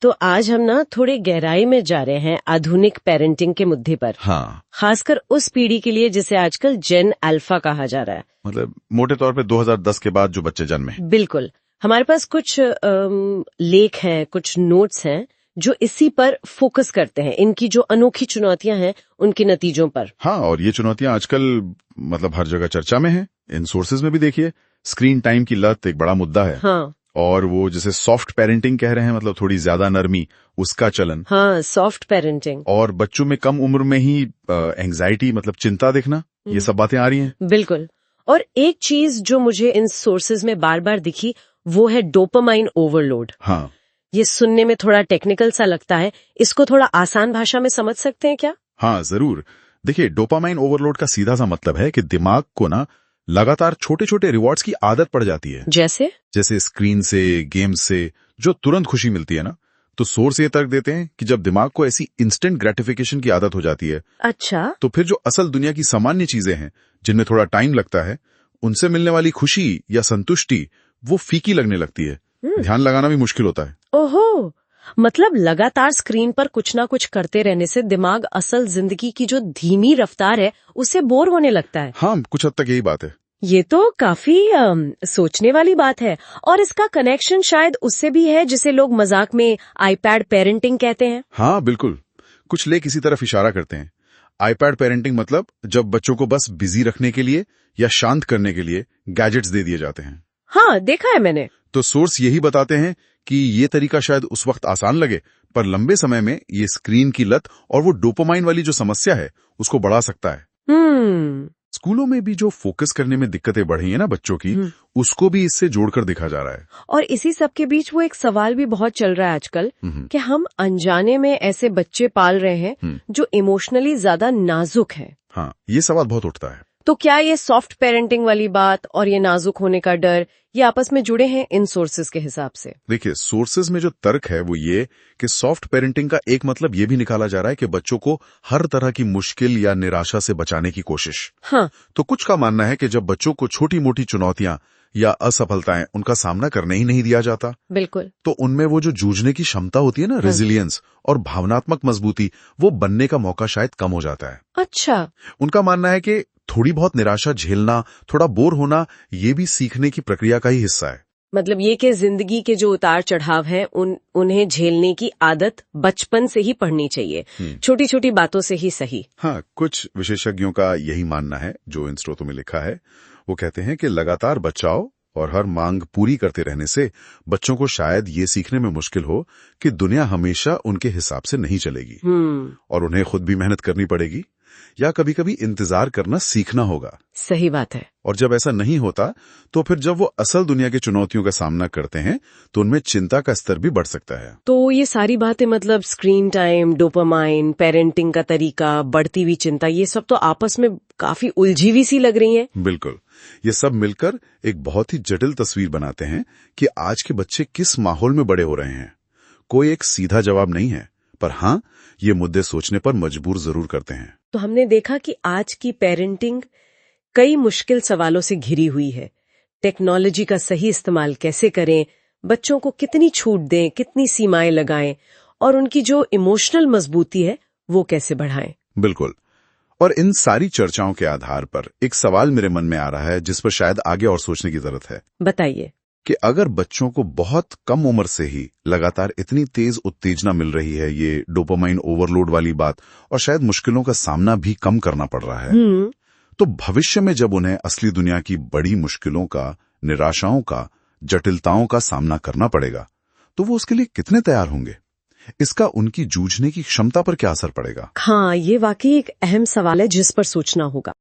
तो आज हम ना थोड़े गहराई में जा रहे हैं आधुनिक पेरेंटिंग के मुद्दे पर। हाँ, खासकर उस पीढ़ी के लिए जिसे आजकल जेन अल्फा कहा जा रहा है। मतलब मोटे तौर पे 2010 के बाद जो बच्चे जन्मे। बिल्कुल। हमारे पास कुछ लेख हैं, कुछ नोट्स हैं जो इसी पर फोकस करते हैं, इनकी जो अनोखी चुनौतियां हैं उनके नतीजों पर। हाँ, और ये चुनौतियां आजकल मतलब हर जगह चर्चा में हैं। इन सोर्सेज में भी देखिए, स्क्रीन टाइम की लत एक बड़ा मुद्दा है। हाँ और वो जिसे सॉफ्ट पेरेंटिंग कह रहे हैं, मतलब थोड़ी ज्यादा नरमी, उसका चलन। हाँ, सॉफ्ट पेरेंटिंग। और बच्चों में कम उम्र में ही एंग्जाइटी मतलब चिंता दिखना, ये सब बातें आ रही हैं। बिल्कुल। और एक चीज जो मुझे इन सोर्सेज में बार बार दिखी वो है डोपामाइन ओवरलोड। हाँ, ये सुनने में थोड़ा टेक्निकल सा लगता है, इसको थोड़ा आसान भाषा में समझ सकते हैं क्या? हाँ जरूर। देखिए, डोपामाइन ओवरलोड का सीधा सा मतलब है कि दिमाग को ना लगातार छोटे छोटे रिवॉर्ड्स की आदत पड़ जाती है। जैसे स्क्रीन से, गेम से जो तुरंत खुशी मिलती है ना। तो सोर्स ये तर्क देते हैं कि जब दिमाग को ऐसी इंस्टेंट ग्रेटिफिकेशन की आदत हो जाती है, अच्छा। तो फिर जो असल दुनिया की सामान्य चीजें हैं जिनमें थोड़ा टाइम लगता है, उनसे मिलने वाली खुशी या संतुष्टि वो फीकी लगने लगती है। ध्यान लगाना भी मुश्किल होता है। ओहो, मतलब लगातार स्क्रीन पर कुछ ना कुछ करते रहने से दिमाग असल जिंदगी की जो धीमी रफ्तार है उससे बोर होने लगता है। हाँ, कुछ हद तक यही बात है। ये तो काफी सोचने वाली बात है। और इसका कनेक्शन शायद उससे भी है जिसे लोग मजाक में आईपैड पेरेंटिंग कहते हैं। हाँ बिल्कुल, कुछ लेख इसी तरफ इशारा करते हैं। आईपैड पेरेंटिंग मतलब जब बच्चों को बस बिजी रखने के लिए या शांत करने के लिए गैजेट्स दे दिए जाते हैं। हाँ, देखा है मैंने। तो सोर्स यही बताते हैं कि ये तरीका शायद उस वक्त आसान लगे, पर लंबे समय में ये स्क्रीन की लत और वो डोपामाइन वाली जो समस्या है उसको बढ़ा सकता है। स्कूलों में भी जो फोकस करने में दिक्कतें बढ़ी है ना बच्चों की, उसको भी इससे जोड़कर देखा जा रहा है। और इसी सब के बीच वो एक सवाल भी बहुत चल रहा है आजकल कि हम अनजाने में ऐसे बच्चे पाल रहे हैं जो इमोशनली ज्यादा नाजुक हैं। हाँ, ये सवाल बहुत उठता है। तो क्या ये सॉफ्ट पेरेंटिंग वाली बात और ये नाजुक होने का डर ये आपस में जुड़े हैं इन सोर्सेज के हिसाब से? देखिए, सोर्सेज में जो तर्क है वो ये कि सॉफ्ट पेरेंटिंग का एक मतलब ये भी निकाला जा रहा है कि बच्चों को हर तरह की मुश्किल या निराशा से बचाने की कोशिश। हाँ। तो कुछ का मानना है कि जब बच्चों को छोटी मोटी चुनौतियां या असफलताएं उनका सामना करने ही नहीं दिया जाता, बिल्कुल, तो उनमें वो जो जूझने की क्षमता होती है ना, रेजिलियंस और भावनात्मक मजबूती, वो बनने का मौका शायद कम हो जाता है। अच्छा। उनका मानना है कि थोड़ी बहुत निराशा झेलना, थोड़ा बोर होना, ये भी सीखने की प्रक्रिया का ही हिस्सा है। मतलब ये कि जिंदगी के जो उतार चढ़ाव हैं उन्हें झेलने की आदत बचपन से ही पढ़नी चाहिए, छोटी छोटी बातों से ही सही। हाँ, कुछ विशेषज्ञों का यही मानना है जो इन स्रोतों में लिखा है। वो कहते हैं कि लगातार बचाव और हर मांग पूरी करते रहने से बच्चों को शायद ये सीखने में मुश्किल हो कि दुनिया हमेशा उनके हिसाब से नहीं चलेगी और उन्हें खुद भी मेहनत करनी पड़ेगी या कभी कभी इंतजार करना सीखना होगा। सही बात है। और जब ऐसा नहीं होता, तो फिर जब वो असल दुनिया की चुनौतियों का सामना करते हैं तो उनमें चिंता का स्तर भी बढ़ सकता है। तो ये सारी बातें मतलब स्क्रीन टाइम, डोपामाइन, पेरेंटिंग का तरीका, बढ़ती हुई चिंता, ये सब तो आपस में काफी उलझी हुई सी लग रही है। बिल्कुल, ये सब मिलकर एक बहुत ही जटिल तस्वीर बनाते हैं कि आज के बच्चे किस माहौल में बड़े हो रहे हैं। कोई एक सीधा जवाब नहीं है, पर हाँ, ये मुद्दे सोचने पर मजबूर जरूर करते हैं। तो हमने देखा कि आज की पेरेंटिंग कई मुश्किल सवालों से घिरी हुई है। टेक्नोलॉजी का सही इस्तेमाल कैसे करें, बच्चों को कितनी छूट दें, कितनी सीमाएं लगाएं और उनकी जो इमोशनल मजबूती है वो कैसे बढ़ाएं। बिल्कुल। और इन सारी चर्चाओं के आधार पर एक सवाल मेरे मन में आ रहा है जिस पर शायद आगे और सोचने की जरूरत है। बताइए। कि अगर बच्चों को बहुत कम उम्र से ही लगातार इतनी तेज उत्तेजना मिल रही है, ये डोपामाइन ओवरलोड वाली बात, और शायद मुश्किलों का सामना भी कम करना पड़ रहा है, तो भविष्य में जब उन्हें असली दुनिया की बड़ी मुश्किलों का, निराशाओं का, जटिलताओं का सामना करना पड़ेगा, तो वो उसके लिए कितने तैयार होंगे? इसका उनकी जूझने की क्षमता पर क्या असर पड़ेगा? हाँ, ये वाकई एक अहम सवाल है जिस पर सोचना होगा।